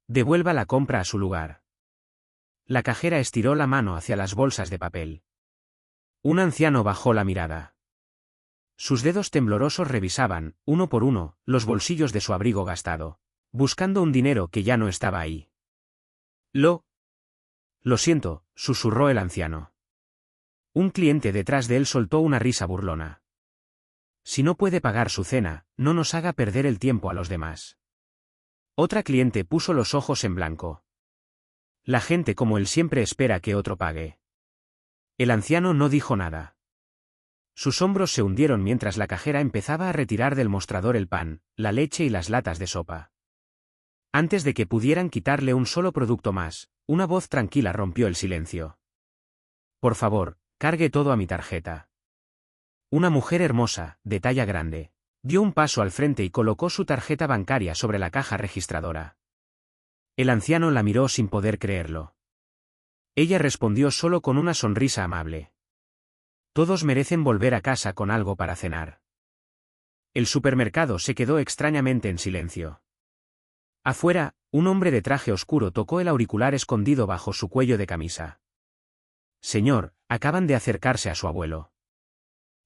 Devuelva la compra a su lugar. La cajera estiró la mano hacia las bolsas de papel. Un anciano bajó la mirada. Sus dedos temblorosos revisaban, uno por uno, los bolsillos de su abrigo gastado, buscando un dinero que ya no estaba ahí. Lo siento, susurró el anciano. Un cliente detrás de él soltó una risa burlona. Si no puede pagar su cena, no nos haga perder el tiempo a los demás. Otra cliente puso los ojos en blanco. La gente como él siempre espera que otro pague. El anciano no dijo nada. Sus hombros se hundieron mientras la cajera empezaba a retirar del mostrador el pan, la leche y las latas de sopa. Antes de que pudieran quitarle un solo producto más, una voz tranquila rompió el silencio. Por favor, cargue todo a mi tarjeta. Una mujer hermosa, de talla grande, dio un paso al frente y colocó su tarjeta bancaria sobre la caja registradora. El anciano la miró sin poder creerlo. Ella respondió solo con una sonrisa amable. Todos merecen volver a casa con algo para cenar. El supermercado se quedó extrañamente en silencio. Afuera, un hombre de traje oscuro tocó el auricular escondido bajo su cuello de camisa. Señor, acaban de acercarse a su abuelo.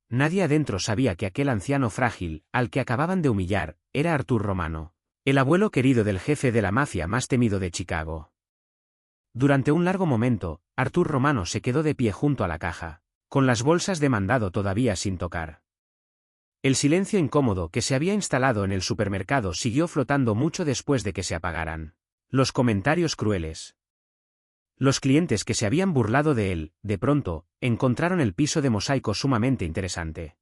Nadie adentro sabía que aquel anciano frágil, al que acababan de humillar, era Artur Romano, el abuelo querido del jefe de la mafia más temido de Chicago. Durante un largo momento, Artur Romano se quedó de pie junto a la caja, con las bolsas de mandado todavía sin tocar. El silencio incómodo que se había instalado en el supermercado siguió flotando mucho después de que se apagaran los comentarios crueles. Los clientes que se habían burlado de él, de pronto, encontraron el piso de mosaico sumamente interesante.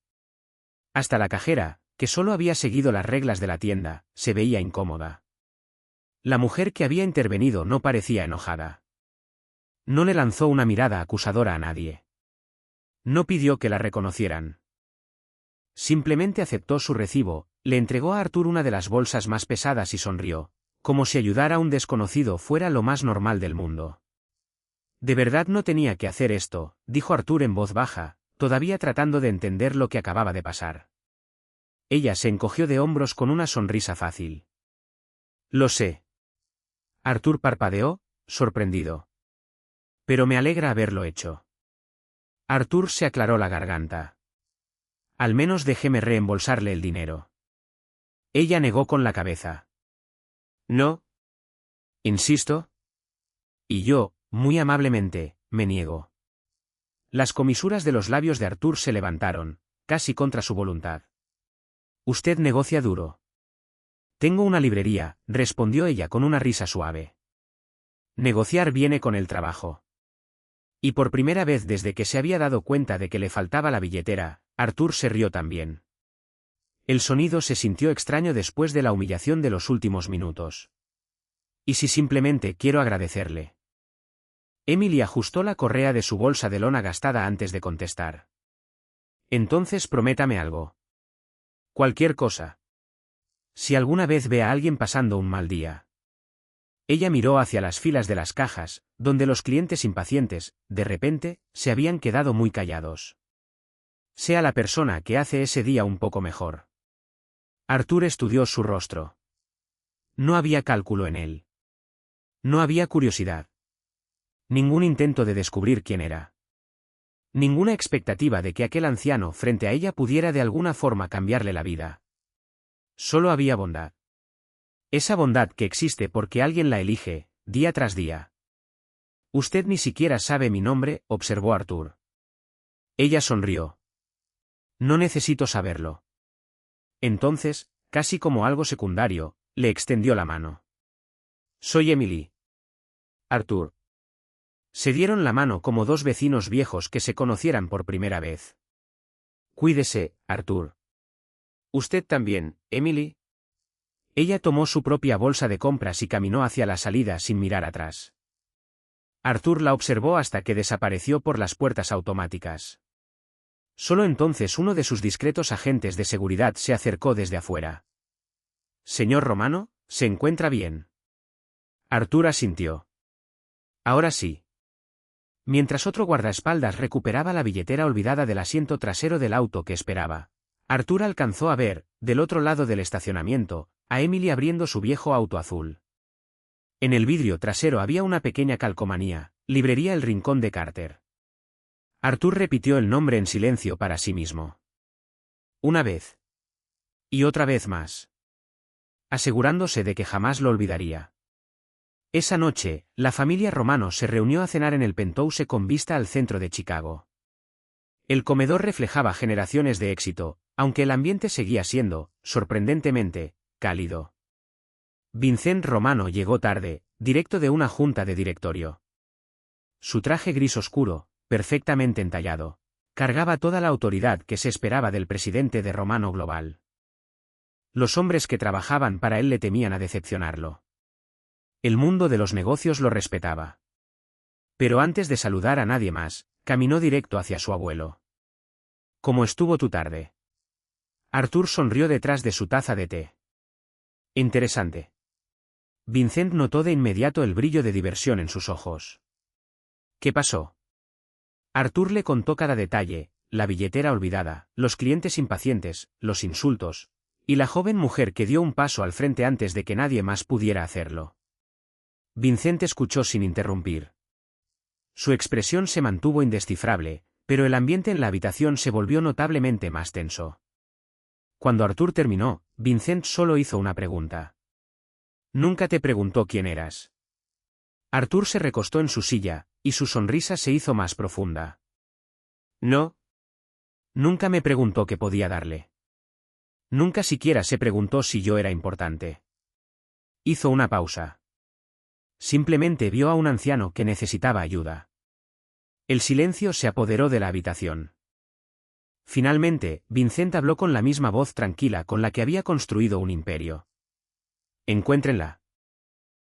Hasta la cajera, que solo había seguido las reglas de la tienda, se veía incómoda. La mujer que había intervenido no parecía enojada. No le lanzó una mirada acusadora a nadie. No pidió que la reconocieran. Simplemente aceptó su recibo, le entregó a Artur una de las bolsas más pesadas y sonrió, como si ayudar a un desconocido fuera lo más normal del mundo. De verdad no tenía que hacer esto, dijo Artur en voz baja, todavía tratando de entender lo que acababa de pasar. Ella se encogió de hombros con una sonrisa fácil. Lo sé. Artur parpadeó, sorprendido. Pero me alegra haberlo hecho. Artur se aclaró la garganta. Al menos déjeme reembolsarle el dinero. Ella negó con la cabeza. No. Insisto. Y yo, muy amablemente, me niego. Las comisuras de los labios de Artur se levantaron, casi contra su voluntad. Usted negocia duro. Tengo una librería, respondió ella con una risa suave. Negociar viene con el trabajo. Y por primera vez desde que se había dado cuenta de que le faltaba la billetera, Artur se rió también. El sonido se sintió extraño después de la humillación de los últimos minutos. ¿Y si simplemente quiero agradecerle? Emily ajustó la correa de su bolsa de lona gastada antes de contestar. Entonces prométame algo. Cualquier cosa. Si alguna vez ve a alguien pasando un mal día. Ella miró hacia las filas de las cajas, donde los clientes impacientes, de repente, se habían quedado muy callados. Sea la persona que hace ese día un poco mejor. Artur estudió su rostro. No había cálculo en él. No había curiosidad. Ningún intento de descubrir quién era. Ninguna expectativa de que aquel anciano frente a ella pudiera de alguna forma cambiarle la vida. Solo había bondad. Esa bondad que existe porque alguien la elige, día tras día. Usted ni siquiera sabe mi nombre, observó Artur. Ella sonrió. No necesito saberlo. Entonces, casi como algo secundario, le extendió la mano. Soy Emily. Artur. Se dieron la mano como dos vecinos viejos que se conocieran por primera vez. Cuídese, Artur. Usted también, Emily. Ella tomó su propia bolsa de compras y caminó hacia la salida sin mirar atrás. Artur la observó hasta que desapareció por las puertas automáticas. Solo entonces uno de sus discretos agentes de seguridad se acercó desde afuera. Señor Romano, ¿se encuentra bien? Artur asintió. Ahora sí. Mientras otro guardaespaldas recuperaba la billetera olvidada del asiento trasero del auto que esperaba, Artur alcanzó a ver, del otro lado del estacionamiento, a Emily abriendo su viejo auto azul. En el vidrio trasero había una pequeña calcomanía, Librería El Rincón de Carter. Arthur repitió el nombre en silencio para sí mismo. Una vez. Y otra vez más. Asegurándose de que jamás lo olvidaría. Esa noche, la familia Romano se reunió a cenar en el penthouse con vista al centro de Chicago. El comedor reflejaba generaciones de éxito, aunque el ambiente seguía siendo, sorprendentemente, cálido. Vincent Romano llegó tarde, directo de una junta de directorio. Su traje gris oscuro, perfectamente entallado, cargaba toda la autoridad que se esperaba del presidente de Romano Global. Los hombres que trabajaban para él le temían a decepcionarlo. El mundo de los negocios lo respetaba. Pero antes de saludar a nadie más, caminó directo hacia su abuelo. ¿Cómo estuvo tu tarde? Arthur sonrió detrás de su taza de té. Interesante. Vincent notó de inmediato el brillo de diversión en sus ojos. ¿Qué pasó? Arthur le contó cada detalle, la billetera olvidada, los clientes impacientes, los insultos, y la joven mujer que dio un paso al frente antes de que nadie más pudiera hacerlo. Vincent escuchó sin interrumpir. Su expresión se mantuvo indescifrable, pero el ambiente en la habitación se volvió notablemente más tenso. Cuando Arthur terminó, Vincent solo hizo una pregunta. Nunca te preguntó quién eras. Arthur se recostó en su silla, y su sonrisa se hizo más profunda. No. Nunca me preguntó qué podía darle. Nunca siquiera se preguntó si yo era importante. Hizo una pausa. Simplemente vio a un anciano que necesitaba ayuda. El silencio se apoderó de la habitación. Finalmente, Vincent habló con la misma voz tranquila con la que había construido un imperio. Encuéntrenla.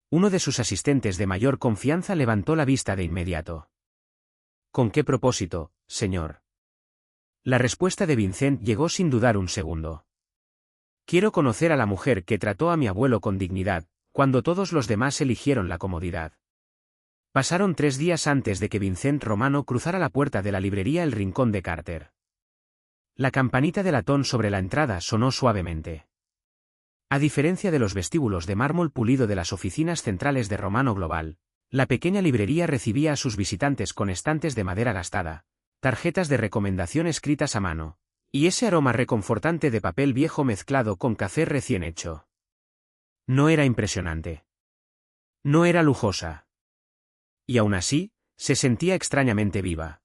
Uno de sus asistentes de mayor confianza levantó la vista de inmediato. ¿Con qué propósito, señor? La respuesta de Vincent llegó sin dudar un segundo. Quiero conocer a la mujer que trató a mi abuelo con dignidad, cuando todos los demás eligieron la comodidad. Pasaron 3 días antes de que Vincent Romano cruzara la puerta de la librería El Rincón de Carter. La campanita de latón sobre la entrada sonó suavemente. A diferencia de los vestíbulos de mármol pulido de las oficinas centrales de Romano Global, la pequeña librería recibía a sus visitantes con estantes de madera gastada, tarjetas de recomendación escritas a mano, y ese aroma reconfortante de papel viejo mezclado con café recién hecho. No era impresionante. No era lujosa. Y aún así, se sentía extrañamente viva.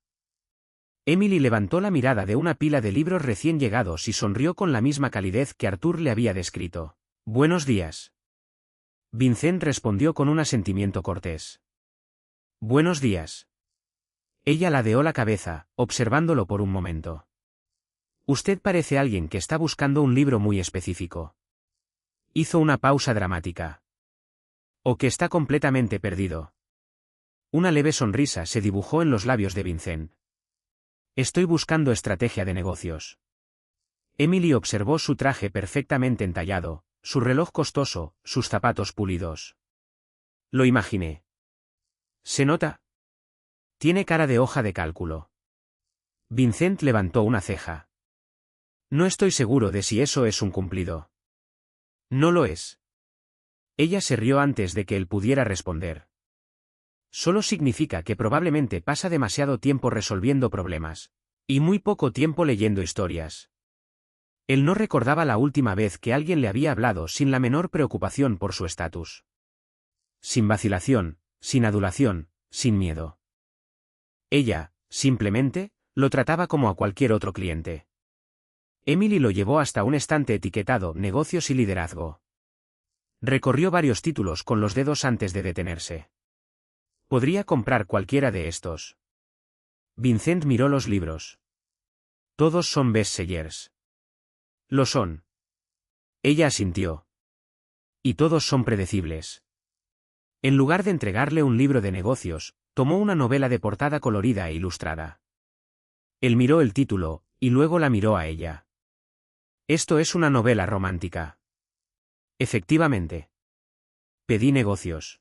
Emily levantó la mirada de una pila de libros recién llegados y sonrió con la misma calidez que Arthur le había descrito. Buenos días. Vincent respondió con un asentimiento cortés. Buenos días. Ella ladeó la cabeza, observándolo por un momento. Usted parece alguien que está buscando un libro muy específico. Hizo una pausa dramática. O que está completamente perdido. Una leve sonrisa se dibujó en los labios de Vincent. Estoy buscando estrategia de negocios. Emily observó su traje perfectamente entallado, su reloj costoso, sus zapatos pulidos. Lo imaginé. ¿Se nota? Tiene cara de hoja de cálculo. Vincent levantó una ceja. No estoy seguro de si eso es un cumplido. No lo es. Ella se rió antes de que él pudiera responder. Solo significa que probablemente pasa demasiado tiempo resolviendo problemas, y muy poco tiempo leyendo historias. Él no recordaba la última vez que alguien le había hablado sin la menor preocupación por su estatus. Sin vacilación, sin adulación, sin miedo. Ella, simplemente, lo trataba como a cualquier otro cliente. Emily lo llevó hasta un estante etiquetado Negocios y Liderazgo. Recorrió varios títulos con los dedos antes de detenerse. Podría comprar cualquiera de estos. Vincent miró los libros. Todos son bestsellers. Lo son. Ella asintió. Y todos son predecibles. En lugar de entregarle un libro de negocios, tomó una novela de portada colorida e ilustrada. Él miró el título, y luego la miró a ella. Esto es una novela romántica. Efectivamente. Pedí negocios.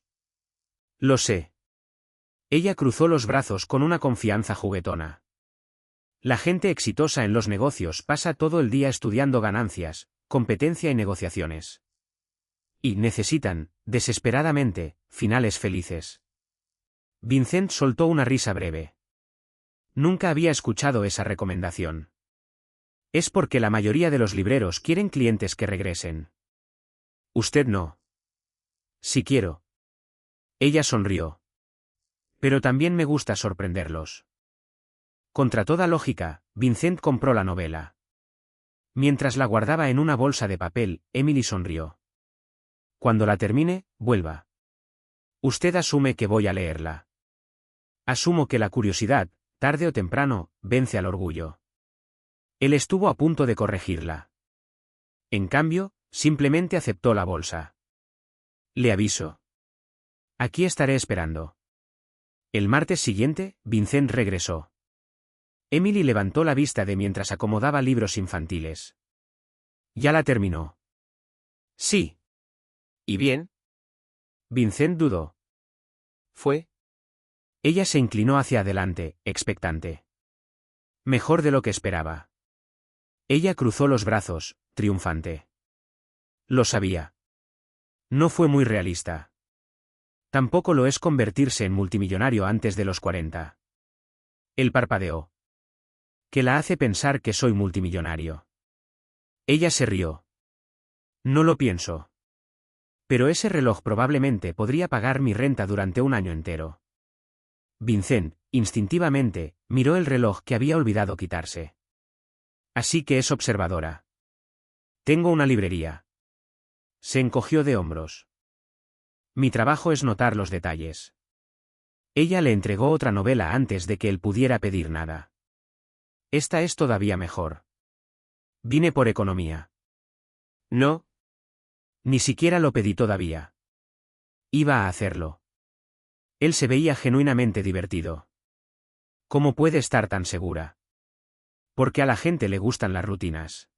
Lo sé. Ella cruzó los brazos con una confianza juguetona. La gente exitosa en los negocios pasa todo el día estudiando ganancias, competencia y negociaciones. Y necesitan, desesperadamente, finales felices. Vincent soltó una risa breve. Nunca había escuchado esa recomendación. Es porque la mayoría de los libreros quieren clientes que regresen. Usted no. Sí quiero. Ella sonrió. Pero también me gusta sorprenderlos. Contra toda lógica, Vincent compró la novela. Mientras la guardaba en una bolsa de papel, Emily sonrió. Cuando la termine, vuelva. Usted asume que voy a leerla. Asumo que la curiosidad, tarde o temprano, vence al orgullo. Él estuvo a punto de corregirla. En cambio, simplemente aceptó la bolsa. Le aviso. Aquí estaré esperando. El martes siguiente, Vincent regresó. Emily levantó la vista de mientras acomodaba libros infantiles. ¿Ya la terminó? Sí. ¿Y bien? Vincent dudó. ¿Fue? Ella se inclinó hacia adelante, expectante. Mejor de lo que esperaba. Ella cruzó los brazos, triunfante. Lo sabía. No fue muy realista. Tampoco lo es convertirse en multimillonario antes de los 40. Él parpadeó. ¿Qué la hace pensar que soy multimillonario? Ella se rió. No lo pienso. Pero ese reloj probablemente podría pagar mi renta durante un año entero. Vincent, instintivamente, miró el reloj que había olvidado quitarse. Así que es observadora. Tengo una librería. Se encogió de hombros. Mi trabajo es notar los detalles. Ella le entregó otra novela antes de que él pudiera pedir nada. Esta es todavía mejor. Vine por economía. No. Ni siquiera lo pedí todavía. Iba a hacerlo. Él se veía genuinamente divertido. ¿Cómo puede estar tan segura? Porque a la gente le gustan las rutinas.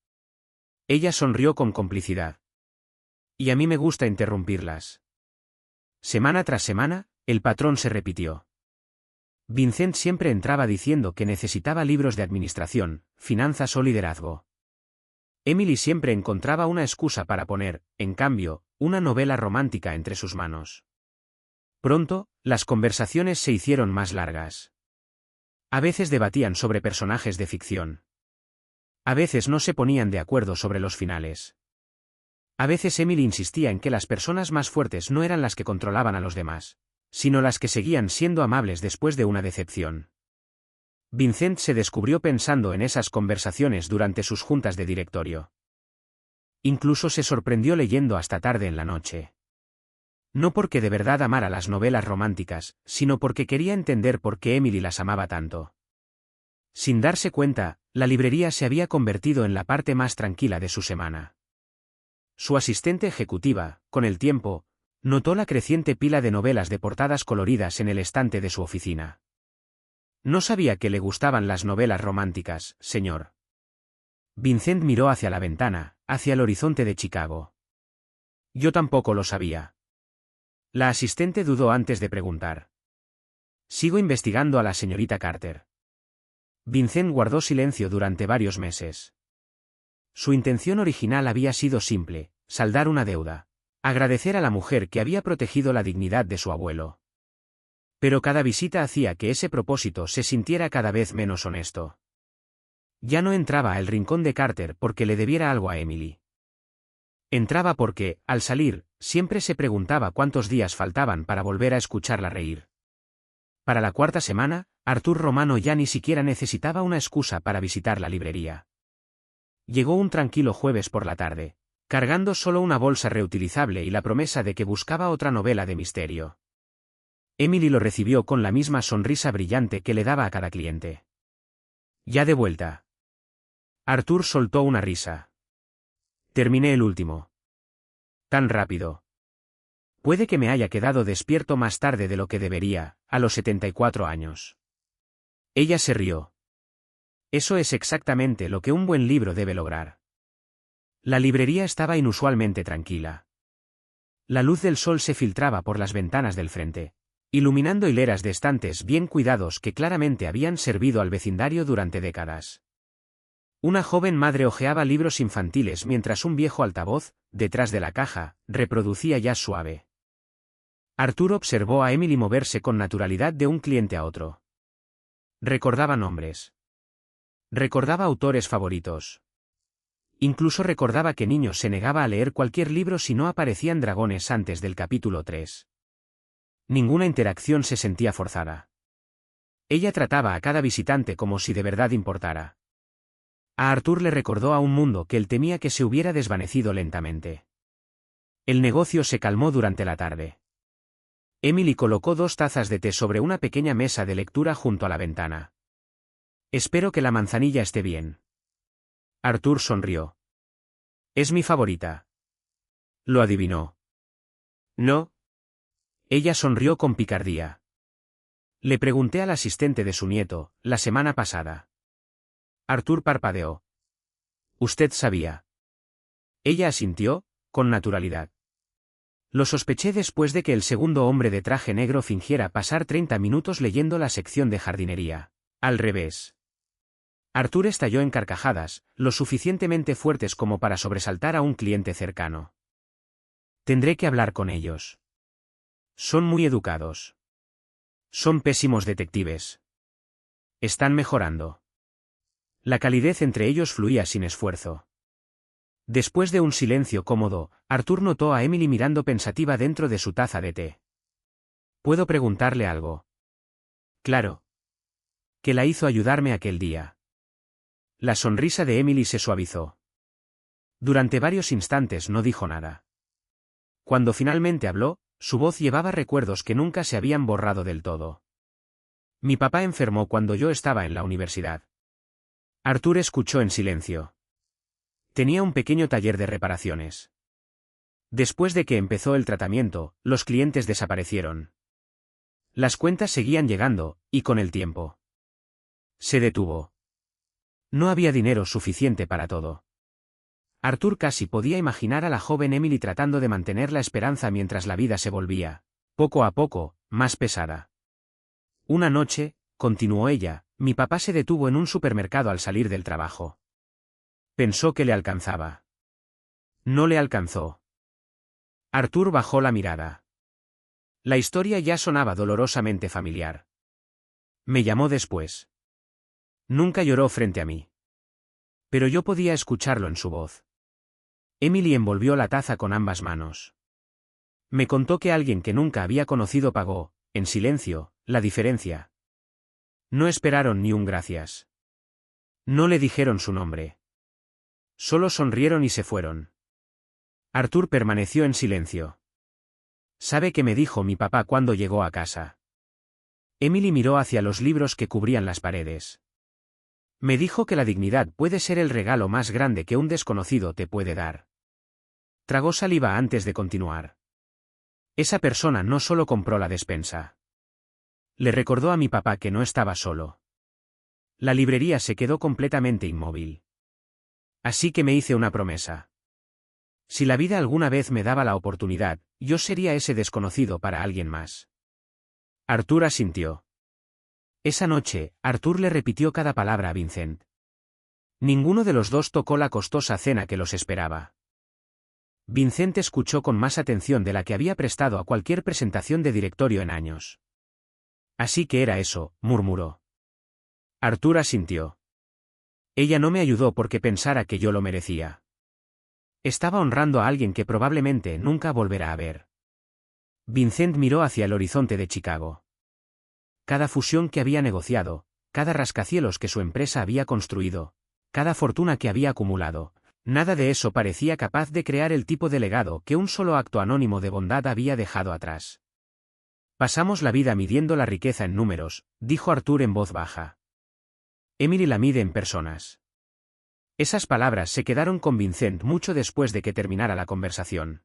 Ella sonrió con complicidad. Y a mí me gusta interrumpirlas. Semana tras semana, el patrón se repitió. Vincent siempre entraba diciendo que necesitaba libros de administración, finanzas o liderazgo. Emily siempre encontraba una excusa para poner, en cambio, una novela romántica entre sus manos. Pronto, las conversaciones se hicieron más largas. A veces debatían sobre personajes de ficción. A veces no se ponían de acuerdo sobre los finales. A veces Emily insistía en que las personas más fuertes no eran las que controlaban a los demás, sino las que seguían siendo amables después de una decepción. Vincent se descubrió pensando en esas conversaciones durante sus juntas de directorio. Incluso se sorprendió leyendo hasta tarde en la noche. No porque de verdad amara las novelas románticas, sino porque quería entender por qué Emily las amaba tanto. Sin darse cuenta, la librería se había convertido en la parte más tranquila de su semana. Su asistente ejecutiva, con el tiempo, notó la creciente pila de novelas de portadas coloridas en el estante de su oficina. No sabía que le gustaban las novelas románticas, señor. Vincent miró hacia la ventana, hacia el horizonte de Chicago. Yo tampoco lo sabía. La asistente dudó antes de preguntar. Sigo investigando a la señorita Carter. Vincent guardó silencio durante varios meses. Su intención original había sido simple, saldar una deuda, agradecer a la mujer que había protegido la dignidad de su abuelo. Pero cada visita hacía que ese propósito se sintiera cada vez menos honesto. Ya no entraba al rincón de Carter porque le debiera algo a Emily. Entraba porque, al salir, siempre se preguntaba cuántos días faltaban para volver a escucharla reír. Para la cuarta semana, Artur Romano ya ni siquiera necesitaba una excusa para visitar la librería. Llegó un tranquilo jueves por la tarde, cargando solo una bolsa reutilizable y la promesa de que buscaba otra novela de misterio. Emily lo recibió con la misma sonrisa brillante que le daba a cada cliente. Ya de vuelta. Artur soltó una risa. Terminé el último. Tan rápido. Puede que me haya quedado despierto más tarde de lo que debería, a los 74 años. Ella se rió. Eso es exactamente lo que un buen libro debe lograr. La librería estaba inusualmente tranquila. La luz del sol se filtraba por las ventanas del frente, iluminando hileras de estantes bien cuidados que claramente habían servido al vecindario durante décadas. Una joven madre hojeaba libros infantiles mientras un viejo altavoz, detrás de la caja, reproducía jazz suave. Arthur observó a Emily moverse con naturalidad de un cliente a otro. Recordaba nombres. Recordaba autores favoritos. Incluso recordaba que niños se negaba a leer cualquier libro si no aparecían dragones antes del capítulo 3. Ninguna interacción se sentía forzada. Ella trataba a cada visitante como si de verdad importara. A Arthur le recordó a un mundo que él temía que se hubiera desvanecido lentamente. El negocio se calmó durante la tarde. Emily colocó 2 tazas de té sobre una pequeña mesa de lectura junto a la ventana. Espero que la manzanilla esté bien. Arthur sonrió. Es mi favorita. Lo adivinó. No. Ella sonrió con picardía. Le pregunté al asistente de su nieto, la semana pasada. Arthur parpadeó. Usted sabía. Ella asintió, con naturalidad. Lo sospeché después de que el segundo hombre de traje negro fingiera pasar 30 minutos leyendo la sección de jardinería. Al revés. Arthur estalló en carcajadas, lo suficientemente fuertes como para sobresaltar a un cliente cercano. Tendré que hablar con ellos. Son muy educados. Son pésimos detectives. Están mejorando. La calidez entre ellos fluía sin esfuerzo. Después de un silencio cómodo, Arthur notó a Emily mirando pensativa dentro de su taza de té. ¿Puedo preguntarle algo? Claro. ¿Qué la hizo ayudarme aquel día? La sonrisa de Emily se suavizó. Durante varios instantes no dijo nada. Cuando finalmente habló, su voz llevaba recuerdos que nunca se habían borrado del todo. Mi papá enfermó cuando yo estaba en la universidad. Arthur escuchó en silencio. Tenía un pequeño taller de reparaciones. Después de que empezó el tratamiento, los clientes desaparecieron. Las cuentas seguían llegando, y con el tiempo. Se detuvo. No había dinero suficiente para todo. Arthur casi podía imaginar a la joven Emily tratando de mantener la esperanza mientras la vida se volvía, poco a poco, más pesada. Una noche, continuó ella, mi papá se detuvo en un supermercado al salir del trabajo. Pensó que le alcanzaba. No le alcanzó. Arthur bajó la mirada. La historia ya sonaba dolorosamente familiar. Me llamó después. Nunca lloró frente a mí. Pero yo podía escucharlo en su voz. Emily envolvió la taza con ambas manos. Me contó que alguien que nunca había conocido pagó, en silencio, la diferencia. No esperaron ni un gracias. No le dijeron su nombre. Solo sonrieron y se fueron. Arthur permaneció en silencio. ¿Sabe qué me dijo mi papá cuando llegó a casa? Emily miró hacia los libros que cubrían las paredes. Me dijo que la dignidad puede ser el regalo más grande que un desconocido te puede dar. Tragó saliva antes de continuar. Esa persona no solo compró la despensa. Le recordó a mi papá que no estaba solo. La librería se quedó completamente inmóvil. Así que me hice una promesa. Si la vida alguna vez me daba la oportunidad, yo sería ese desconocido para alguien más. Arthur asintió. Esa noche, Arthur le repitió cada palabra a Vincent. Ninguno de los dos tocó la costosa cena que los esperaba. Vincent escuchó con más atención de la que había prestado a cualquier presentación de directorio en años. Así que era eso, murmuró. Arthur asintió. Ella no me ayudó porque pensara que yo lo merecía. Estaba honrando a alguien que probablemente nunca volverá a ver. Vincent miró hacia el horizonte de Chicago. Cada fusión que había negociado, cada rascacielos que su empresa había construido, cada fortuna que había acumulado, nada de eso parecía capaz de crear el tipo de legado que un solo acto anónimo de bondad había dejado atrás. Pasamos la vida midiendo la riqueza en números, dijo Arthur en voz baja. Emily la mide en personas. Esas palabras se quedaron con Vincent mucho después de que terminara la conversación.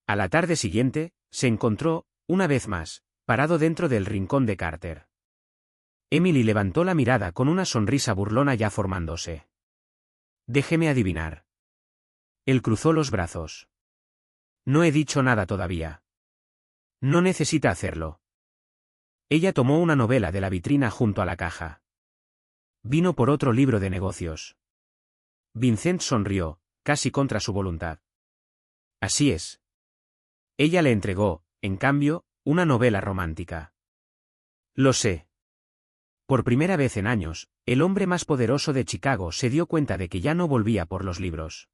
A la tarde siguiente, se encontró, una vez más, parado dentro del rincón de Carter. Emily levantó la mirada con una sonrisa burlona ya formándose. Déjeme adivinar. Él cruzó los brazos. No he dicho nada todavía. No necesita hacerlo. Ella tomó una novela de la vitrina junto a la caja. Vino por otro libro de negocios. Vincent sonrió, casi contra su voluntad. Así es. Ella le entregó, en cambio, una novela romántica. Lo sé. Por primera vez en años, el hombre más poderoso de Chicago se dio cuenta de que ya no volvía por los libros.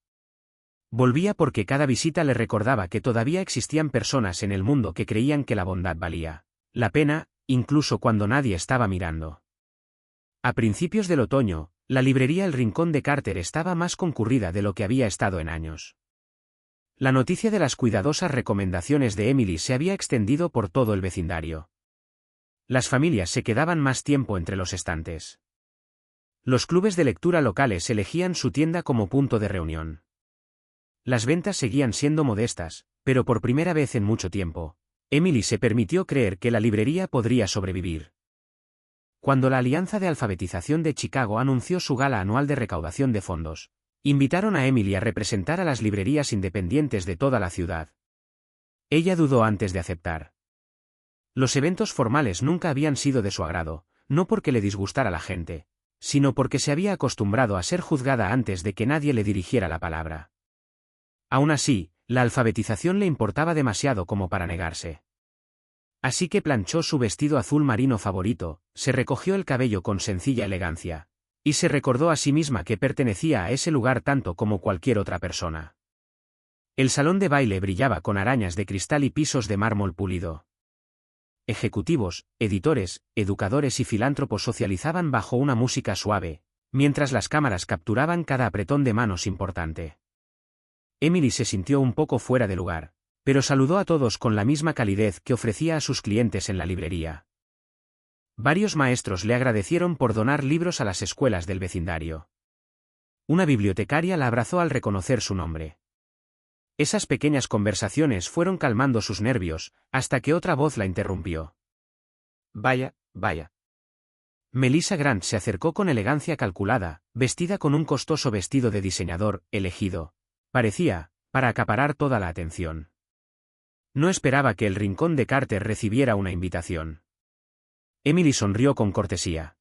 Volvía porque cada visita le recordaba que todavía existían personas en el mundo que creían que la bondad valía la pena, incluso cuando nadie estaba mirando. A principios del otoño, la librería El Rincón de Carter estaba más concurrida de lo que había estado en años. La noticia de las cuidadosas recomendaciones de Emily se había extendido por todo el vecindario. Las familias se quedaban más tiempo entre los estantes. Los clubes de lectura locales elegían su tienda como punto de reunión. Las ventas seguían siendo modestas, pero por primera vez en mucho tiempo, Emily se permitió creer que la librería podría sobrevivir. Cuando la Alianza de Alfabetización de Chicago anunció su gala anual de recaudación de fondos, invitaron a Emily a representar a las librerías independientes de toda la ciudad. Ella dudó antes de aceptar. Los eventos formales nunca habían sido de su agrado, no porque le disgustara la gente, sino porque se había acostumbrado a ser juzgada antes de que nadie le dirigiera la palabra. Aún así, la alfabetización le importaba demasiado como para negarse. Así que planchó su vestido azul marino favorito, se recogió el cabello con sencilla elegancia, y se recordó a sí misma que pertenecía a ese lugar tanto como cualquier otra persona. El salón de baile brillaba con arañas de cristal y pisos de mármol pulido. Ejecutivos, editores, educadores y filántropos socializaban bajo una música suave, mientras las cámaras capturaban cada apretón de manos importante. Emily se sintió un poco fuera de lugar, pero saludó a todos con la misma calidez que ofrecía a sus clientes en la librería. Varios maestros le agradecieron por donar libros a las escuelas del vecindario. Una bibliotecaria la abrazó al reconocer su nombre. Esas pequeñas conversaciones fueron calmando sus nervios, hasta que otra voz la interrumpió. Vaya, vaya. Melissa Grant se acercó con elegancia calculada, vestida con un costoso vestido de diseñador, elegido, parecía, para acaparar toda la atención. No esperaba que el Rincón de Carter recibiera una invitación. Emily sonrió con cortesía.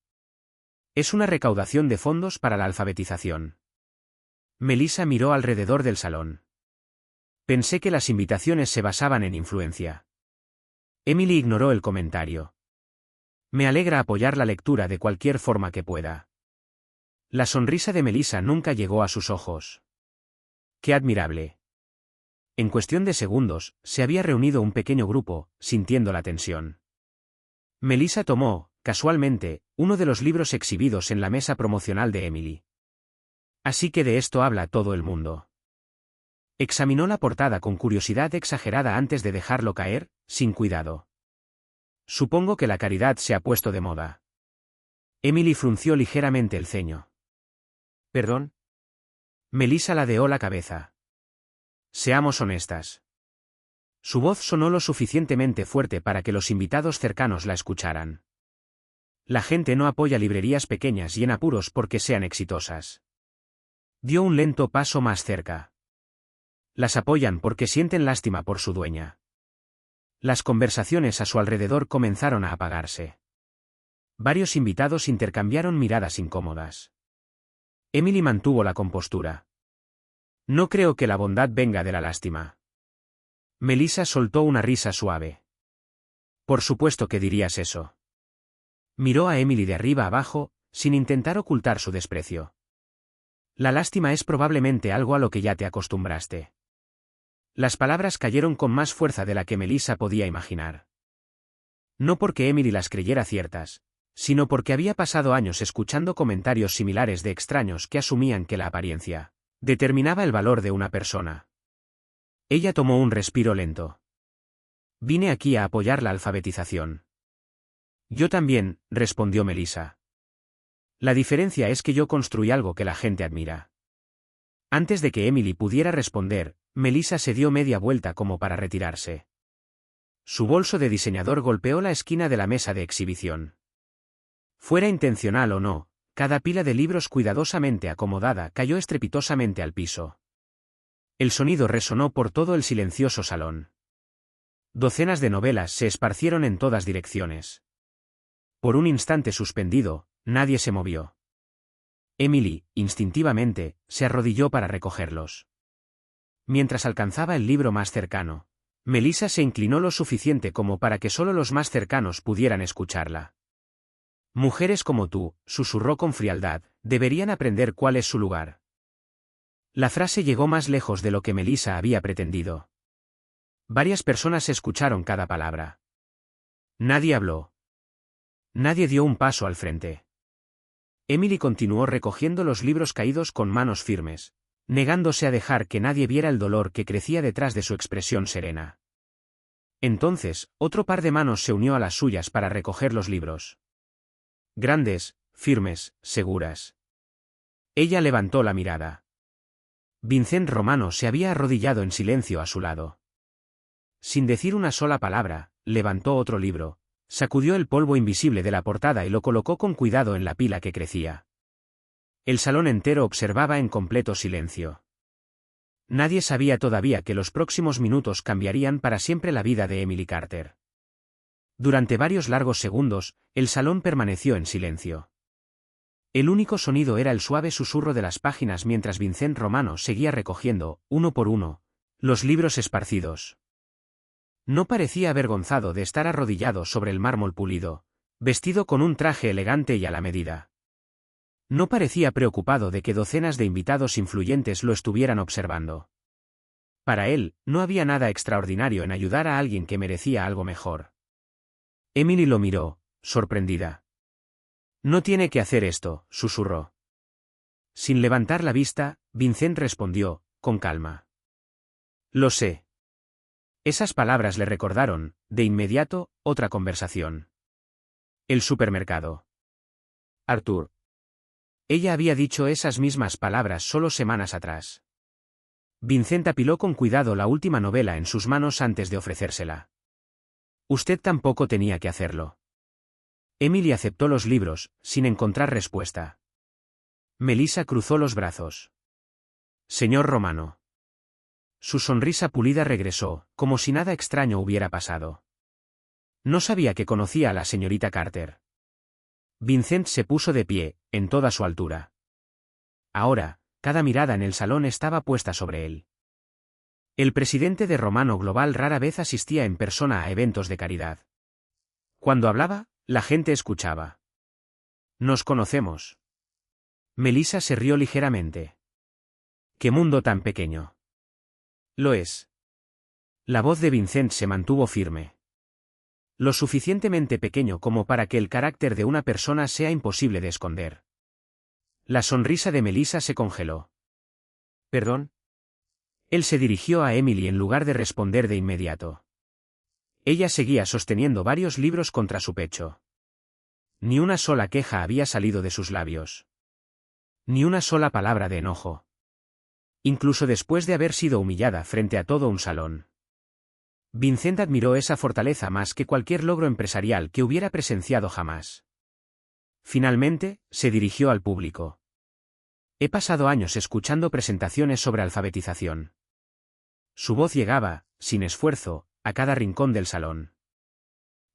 Es una recaudación de fondos para la alfabetización. Melissa miró alrededor del salón. Pensé que las invitaciones se basaban en influencia. Emily ignoró el comentario. Me alegra apoyar la lectura de cualquier forma que pueda. La sonrisa de Melissa nunca llegó a sus ojos. ¡Qué admirable! En cuestión de segundos, se había reunido un pequeño grupo, sintiendo la tensión. Melissa tomó, casualmente, uno de los libros exhibidos en la mesa promocional de Emily. Así que de esto habla todo el mundo. Examinó la portada con curiosidad exagerada antes de dejarlo caer, sin cuidado. Supongo que la caridad se ha puesto de moda. Emily frunció ligeramente el ceño. ¿Perdón? Melissa ladeó la cabeza. Seamos honestas. Su voz sonó lo suficientemente fuerte para que los invitados cercanos la escucharan. La gente no apoya librerías pequeñas y en apuros porque sean exitosas. Dio un lento paso más cerca. Las apoyan porque sienten lástima por su dueña. Las conversaciones a su alrededor comenzaron a apagarse. Varios invitados intercambiaron miradas incómodas. Emily mantuvo la compostura. No creo que la bondad venga de la lástima. Melissa soltó una risa suave. Por supuesto que dirías eso. Miró a Emily de arriba abajo, sin intentar ocultar su desprecio. La lástima es probablemente algo a lo que ya te acostumbraste. Las palabras cayeron con más fuerza de la que Melissa podía imaginar. No porque Emily las creyera ciertas, sino porque había pasado años escuchando comentarios similares de extraños que asumían que la apariencia determinaba el valor de una persona. Ella tomó un respiro lento. Vine aquí a apoyar la alfabetización. Yo también, respondió Melissa. La diferencia es que yo construí algo que la gente admira. Antes de que Emily pudiera responder, Melissa se dio media vuelta como para retirarse. Su bolso de diseñador golpeó la esquina de la mesa de exhibición. Fuera intencional o no, cada pila de libros cuidadosamente acomodada cayó estrepitosamente al piso. El sonido resonó por todo el silencioso salón. Docenas de novelas se esparcieron en todas direcciones. Por un instante suspendido, nadie se movió. Emily, instintivamente, se arrodilló para recogerlos. Mientras alcanzaba el libro más cercano, Melissa se inclinó lo suficiente como para que solo los más cercanos pudieran escucharla. Mujeres como tú, susurró con frialdad, deberían aprender cuál es su lugar. La frase llegó más lejos de lo que Melissa había pretendido. Varias personas escucharon cada palabra. Nadie habló. Nadie dio un paso al frente. Emily continuó recogiendo los libros caídos con manos firmes, negándose a dejar que nadie viera el dolor que crecía detrás de su expresión serena. Entonces, otro par de manos se unió a las suyas para recoger los libros. Grandes, firmes, seguras. Ella levantó la mirada. Vincent Romano se había arrodillado en silencio a su lado. Sin decir una sola palabra, levantó otro libro, sacudió el polvo invisible de la portada y lo colocó con cuidado en la pila que crecía. El salón entero observaba en completo silencio. Nadie sabía todavía que los próximos minutos cambiarían para siempre la vida de Emily Carter. Durante varios largos segundos, el salón permaneció en silencio. El único sonido era el suave susurro de las páginas mientras Vincent Romano seguía recogiendo, uno por uno, los libros esparcidos. No parecía avergonzado de estar arrodillado sobre el mármol pulido, vestido con un traje elegante y a la medida. No parecía preocupado de que docenas de invitados influyentes lo estuvieran observando. Para él, no había nada extraordinario en ayudar a alguien que merecía algo mejor. Emily lo miró, sorprendida. No tiene que hacer esto, susurró. Sin levantar la vista, Vincent respondió, con calma. Lo sé. Esas palabras le recordaron, de inmediato, otra conversación. El supermercado. Arthur. Ella había dicho esas mismas palabras solo semanas atrás. Vincent apiló con cuidado la última novela en sus manos antes de ofrecérsela. Usted tampoco tenía que hacerlo. Emily aceptó los libros, sin encontrar respuesta. Melissa cruzó los brazos. Señor Romano. Su sonrisa pulida regresó, como si nada extraño hubiera pasado. No sabía que conocía a la señorita Carter. Vincent se puso de pie, en toda su altura. Ahora, cada mirada en el salón estaba puesta sobre él. El presidente de Romano Global rara vez asistía en persona a eventos de caridad. Cuando hablaba, la gente escuchaba. Nos conocemos. Melissa se rió ligeramente. ¡Qué mundo tan pequeño! Lo es. La voz de Vincent se mantuvo firme. Lo suficientemente pequeño como para que el carácter de una persona sea imposible de esconder. La sonrisa de Melissa se congeló. ¿Perdón? Él se dirigió a Emily en lugar de responder de inmediato. Ella seguía sosteniendo varios libros contra su pecho. Ni una sola queja había salido de sus labios. Ni una sola palabra de enojo. Incluso después de haber sido humillada frente a todo un salón. Vincent admiró esa fortaleza más que cualquier logro empresarial que hubiera presenciado jamás. Finalmente, se dirigió al público. He pasado años escuchando presentaciones sobre alfabetización. Su voz llegaba, sin esfuerzo, a cada rincón del salón.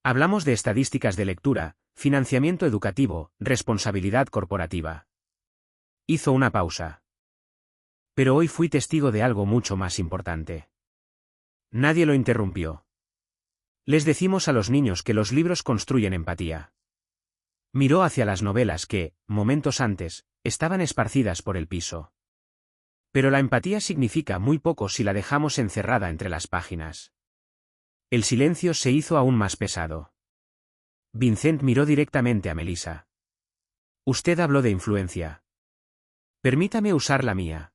Hablamos de estadísticas de lectura, financiamiento educativo, responsabilidad corporativa. Hizo una pausa. Pero hoy fui testigo de algo mucho más importante. Nadie lo interrumpió. Les decimos a los niños que los libros construyen empatía. Miró hacia las novelas que, momentos antes, estaban esparcidas por el piso. Pero la empatía significa muy poco si la dejamos encerrada entre las páginas. El silencio se hizo aún más pesado. Vincent miró directamente a Melissa. Usted habló de influencia. Permítame usar la mía.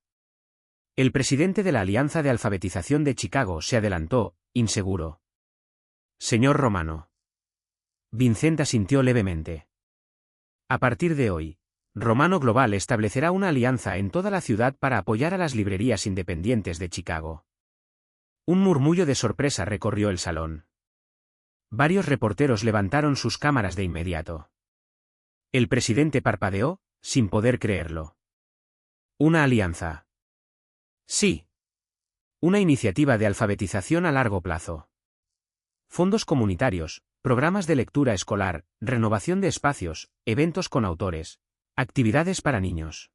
El presidente de la Alianza de Alfabetización de Chicago se adelantó, inseguro. Señor Romano. Vincent asintió levemente. A partir de hoy, Romano Global establecerá una alianza en toda la ciudad para apoyar a las librerías independientes de Chicago. Un murmullo de sorpresa recorrió el salón. Varios reporteros levantaron sus cámaras de inmediato. El presidente parpadeó, sin poder creerlo. Una alianza. Sí. Una iniciativa de alfabetización a largo plazo. Fondos comunitarios, programas de lectura escolar, renovación de espacios, eventos con autores, Actividades para niños.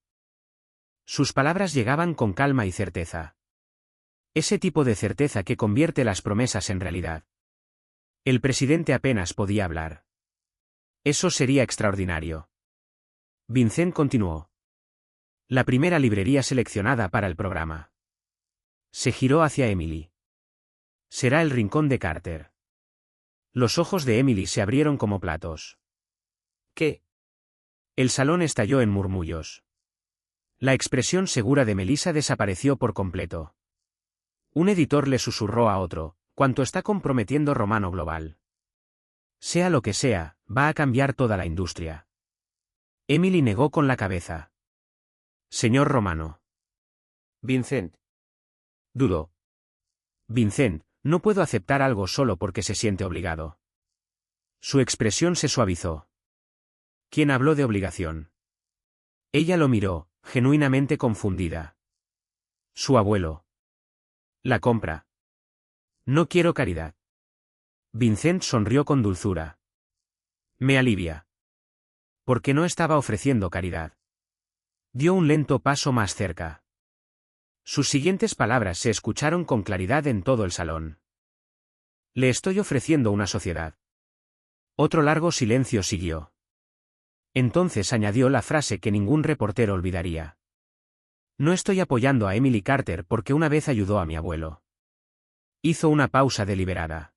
Sus palabras llegaban con calma y certeza. Ese tipo de certeza que convierte las promesas en realidad. El presidente apenas podía hablar. Eso sería extraordinario. Vincent continuó. La primera librería seleccionada para el programa. Se giró hacia Emily. Será el rincón de Carter. Los ojos de Emily se abrieron como platos. ¿Qué? El salón estalló en murmullos. La expresión segura de Melissa desapareció por completo. Un editor le susurró a otro, «Cuánto está comprometiendo Romano Global. Sea lo que sea, va a cambiar toda la industria». Emily negó con la cabeza. «Señor Romano». Vincent. Dudó. «Vincent, no puedo aceptar algo solo porque se siente obligado». Su expresión se suavizó. ¿Quién habló de obligación? Ella lo miró, genuinamente confundida. Su abuelo. La compra. No quiero caridad. Vincent sonrió con dulzura. Me alivia. Porque no estaba ofreciendo caridad. Dio un lento paso más cerca. Sus siguientes palabras se escucharon con claridad en todo el salón. Le estoy ofreciendo una sociedad. Otro largo silencio siguió. Entonces añadió la frase que ningún reportero olvidaría. No estoy apoyando a Emily Carter porque una vez ayudó a mi abuelo. Hizo una pausa deliberada.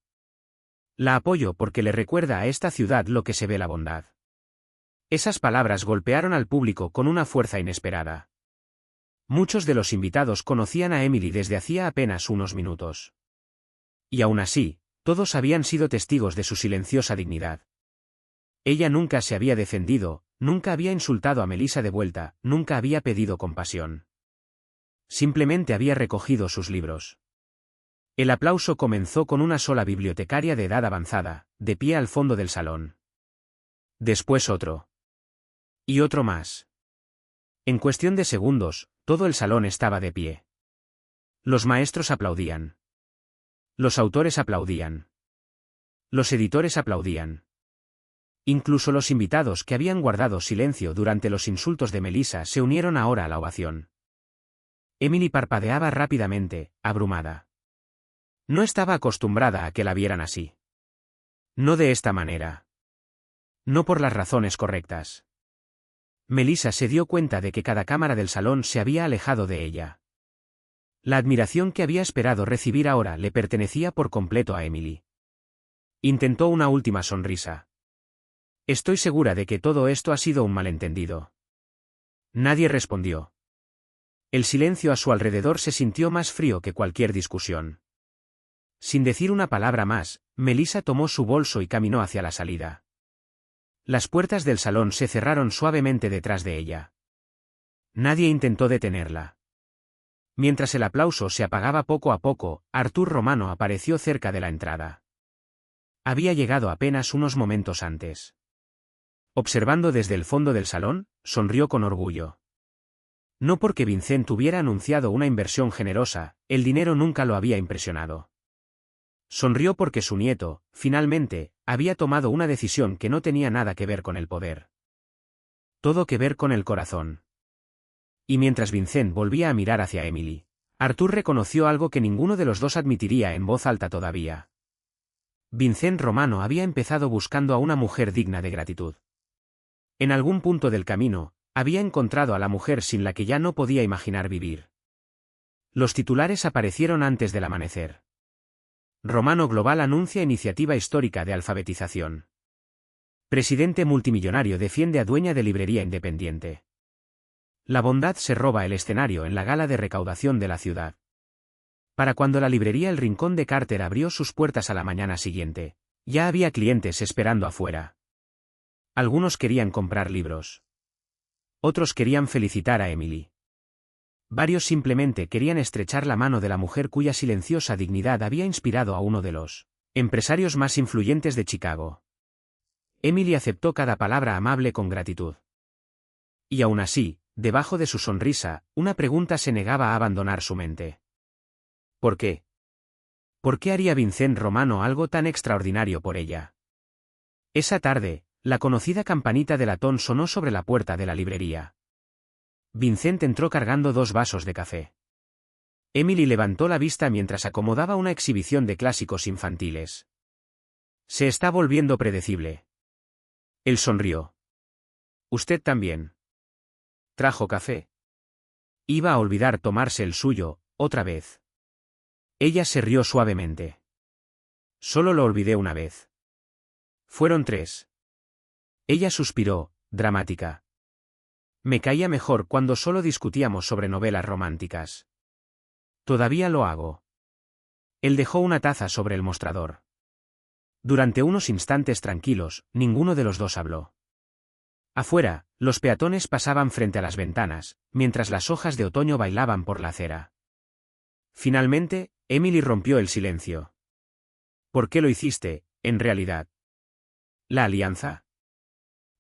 La apoyo porque le recuerda a esta ciudad lo que se ve la bondad. Esas palabras golpearon al público con una fuerza inesperada. Muchos de los invitados conocían a Emily desde hacía apenas unos minutos. Y aún así, todos habían sido testigos de su silenciosa dignidad. Ella nunca se había defendido, nunca había insultado a Melissa de vuelta, nunca había pedido compasión. Simplemente había recogido sus libros. El aplauso comenzó con una sola bibliotecaria de edad avanzada, de pie al fondo del salón. Después otro. Y otro más. En cuestión de segundos, todo el salón estaba de pie. Los maestros aplaudían. Los autores aplaudían. Los editores aplaudían. Incluso los invitados que habían guardado silencio durante los insultos de Melissa se unieron ahora a la ovación. Emily parpadeaba rápidamente, abrumada. No estaba acostumbrada a que la vieran así. No de esta manera. No por las razones correctas. Melissa se dio cuenta de que cada cámara del salón se había alejado de ella. La admiración que había esperado recibir ahora le pertenecía por completo a Emily. Intentó una última sonrisa. Estoy segura de que todo esto ha sido un malentendido. Nadie respondió. El silencio a su alrededor se sintió más frío que cualquier discusión. Sin decir una palabra más, Melissa tomó su bolso y caminó hacia la salida. Las puertas del salón se cerraron suavemente detrás de ella. Nadie intentó detenerla. Mientras el aplauso se apagaba poco a poco, Artur Romano apareció cerca de la entrada. Había llegado apenas unos momentos antes. Observando desde el fondo del salón, sonrió con orgullo. No porque Vincent hubiera anunciado una inversión generosa, el dinero nunca lo había impresionado. Sonrió porque su nieto, finalmente, había tomado una decisión que no tenía nada que ver con el poder. Todo que ver con el corazón. Y mientras Vincent volvía a mirar hacia Emily, Artur reconoció algo que ninguno de los dos admitiría en voz alta todavía. Vincent Romano había empezado buscando a una mujer digna de gratitud. En algún punto del camino, había encontrado a la mujer sin la que ya no podía imaginar vivir. Los titulares aparecieron antes del amanecer. Romano Global anuncia iniciativa histórica de alfabetización. Presidente multimillonario defiende a dueña de librería independiente. La bondad se roba el escenario en la gala de recaudación de la ciudad. Para cuando la librería El Rincón de Carter abrió sus puertas a la mañana siguiente, ya había clientes esperando afuera. Algunos querían comprar libros. Otros querían felicitar a Emily. Varios simplemente querían estrechar la mano de la mujer cuya silenciosa dignidad había inspirado a uno de los empresarios más influyentes de Chicago. Emily aceptó cada palabra amable con gratitud. Y aún así, debajo de su sonrisa, una pregunta se negaba a abandonar su mente. ¿Por qué? ¿Por qué haría Vincent Romano algo tan extraordinario por ella? Esa tarde, La conocida campanita de latón sonó sobre la puerta de la librería. Vincent entró cargando 2 vasos de café. Emily levantó la vista mientras acomodaba una exhibición de clásicos infantiles. Se está volviendo predecible. Él sonrió. Usted también. ¿Trajo café? Iba a olvidar tomarse el suyo, otra vez. Ella se rió suavemente. Solo lo olvidé una vez. Fueron 3. Ella suspiró, dramática. Me caía mejor cuando solo discutíamos sobre novelas románticas. Todavía lo hago. Él dejó una taza sobre el mostrador. Durante unos instantes tranquilos, ninguno de los dos habló. Afuera, los peatones pasaban frente a las ventanas, mientras las hojas de otoño bailaban por la acera. Finalmente, Emily rompió el silencio. ¿Por qué lo hiciste, en realidad? ¿La alianza?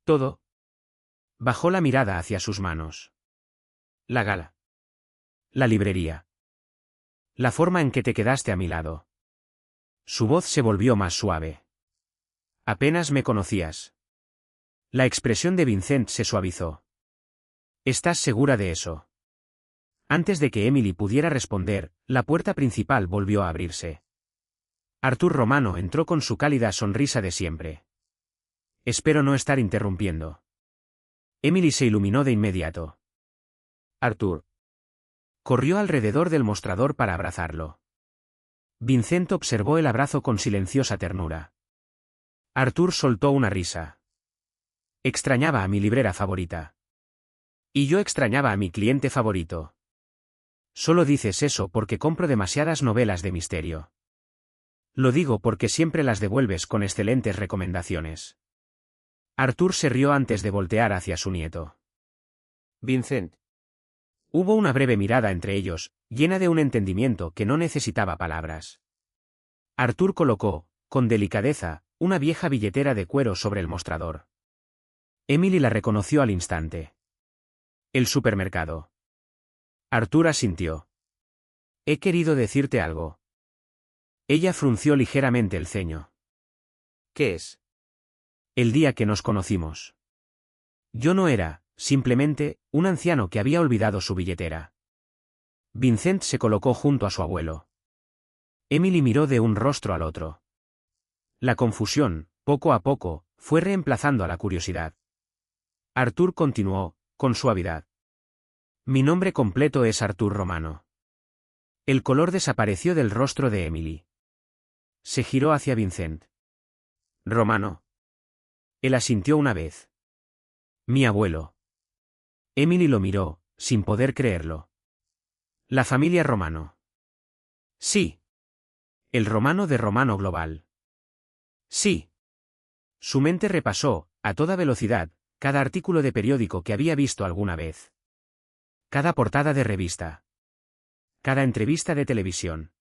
¿Todo? Bajó la mirada hacia sus manos. La gala. La librería. La forma en que te quedaste a mi lado. Su voz se volvió más suave. Apenas me conocías. La expresión de Vincent se suavizó. ¿Estás segura de eso? Antes de que Emily pudiera responder, la puerta principal volvió a abrirse. Artur Romano entró con su cálida sonrisa de siempre. Espero no estar interrumpiendo. Emily se iluminó de inmediato. Artur. Corrió alrededor del mostrador para abrazarlo. Vincent observó el abrazo con silenciosa ternura. Artur soltó una risa. Extrañaba a mi librera favorita. Y yo extrañaba a mi cliente favorito. Solo dices eso porque compro demasiadas novelas de misterio. Lo digo porque siempre las devuelves con excelentes recomendaciones. Artur se rió antes de voltear hacia su nieto. Vincent. Hubo una breve mirada entre ellos, llena de un entendimiento que no necesitaba palabras. Artur colocó, con delicadeza, una vieja billetera de cuero sobre el mostrador. Emily la reconoció al instante. El supermercado. Artur asintió. He querido decirte algo. Ella frunció ligeramente el ceño. ¿Qué es? El día que nos conocimos. Yo no era, simplemente, un anciano que había olvidado su billetera. Vincent se colocó junto a su abuelo. Emily miró de un rostro al otro. La confusión, poco a poco, fue reemplazando a la curiosidad. Artur continuó, con suavidad. Mi nombre completo es Artur Romano. El color desapareció del rostro de Emily. Se giró hacia Vincent. Romano. Él asintió una vez. Mi abuelo. Emily lo miró, sin poder creerlo. La familia Romano. Sí. El Romano de Romano Global. Sí. Su mente repasó, a toda velocidad, cada artículo de periódico que había visto alguna vez. Cada portada de revista. Cada entrevista de televisión.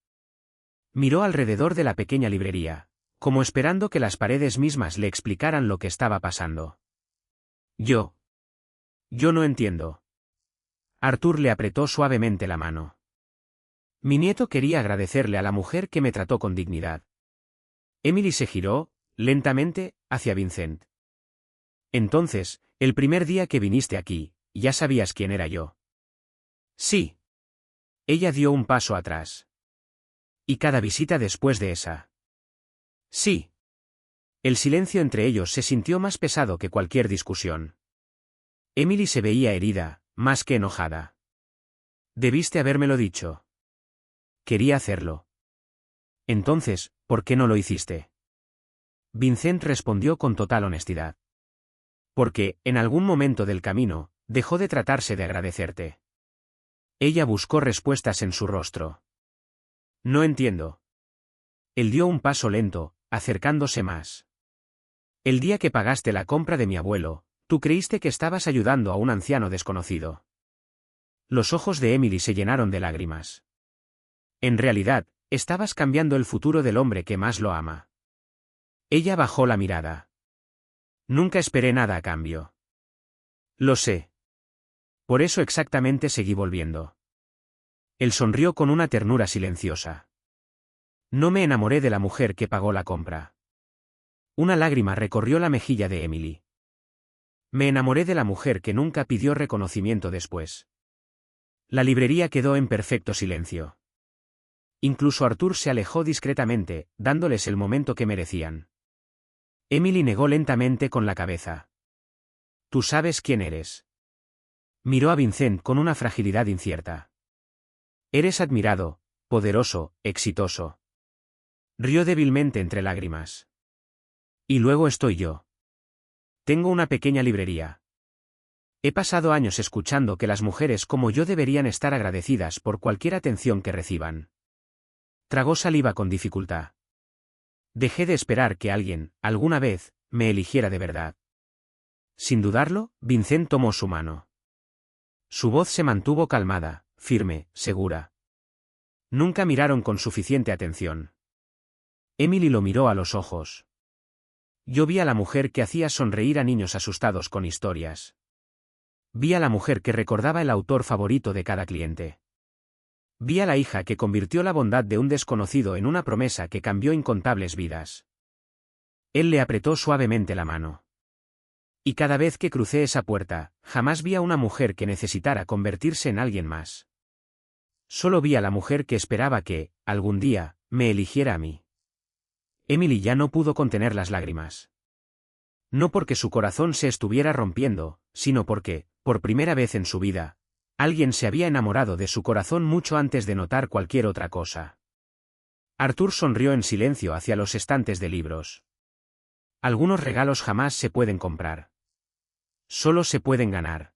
Miró alrededor de la pequeña librería, como esperando que las paredes mismas le explicaran lo que estaba pasando. Yo no entiendo. Artur le apretó suavemente la mano. Mi nieto quería agradecerle a la mujer que me trató con dignidad. Emily se giró, lentamente, hacia Vincent. Entonces, el primer día que viniste aquí, ya sabías quién era yo. Sí. Ella dio un paso atrás. ¿Y cada visita después de esa? Sí. El silencio entre ellos se sintió más pesado que cualquier discusión. Emily se veía herida, más que enojada. Debiste habérmelo dicho. Quería hacerlo. Entonces, ¿por qué no lo hiciste? Vincent respondió con total honestidad. Porque, en algún momento del camino, dejó de tratarse de agradecerte. Ella buscó respuestas en su rostro. No entiendo. Él dio un paso lento, acercándose más. El día que pagaste la compra de mi abuelo, tú creíste que estabas ayudando a un anciano desconocido. Los ojos de Emily se llenaron de lágrimas. En realidad, estabas cambiando el futuro del hombre que más lo ama. Ella bajó la mirada. Nunca esperé nada a cambio. Lo sé. Por eso exactamente seguí volviendo. Él sonrió con una ternura silenciosa. No me enamoré de la mujer que pagó la compra. Una lágrima recorrió la mejilla de Emily. Me enamoré de la mujer que nunca pidió reconocimiento después. La librería quedó en perfecto silencio. Incluso Arthur se alejó discretamente, dándoles el momento que merecían. Emily negó lentamente con la cabeza. «Tú sabes quién eres». Miró a Vincent con una fragilidad incierta. «Eres admirado, poderoso, exitoso». Rió débilmente entre lágrimas. «Y luego estoy yo. Tengo una pequeña librería. He pasado años escuchando que las mujeres como yo deberían estar agradecidas por cualquier atención que reciban». Tragó saliva con dificultad. «Dejé de esperar que alguien, alguna vez, me eligiera de verdad». Sin dudarlo, Vincent tomó su mano. Su voz se mantuvo calmada, firme, segura. Nunca miraron con suficiente atención. Emily lo miró a los ojos. Yo vi a la mujer que hacía sonreír a niños asustados con historias. Vi a la mujer que recordaba el autor favorito de cada cliente. Vi a la hija que convirtió la bondad de un desconocido en una promesa que cambió incontables vidas. Él le apretó suavemente la mano. Y cada vez que crucé esa puerta, jamás vi a una mujer que necesitara convertirse en alguien más. Solo vi a la mujer que esperaba que, algún día, me eligiera a mí. Emily ya no pudo contener las lágrimas. No porque su corazón se estuviera rompiendo, sino porque, por primera vez en su vida, alguien se había enamorado de su corazón mucho antes de notar cualquier otra cosa. Arthur sonrió en silencio hacia los estantes de libros. Algunos regalos jamás se pueden comprar. Solo se pueden ganar.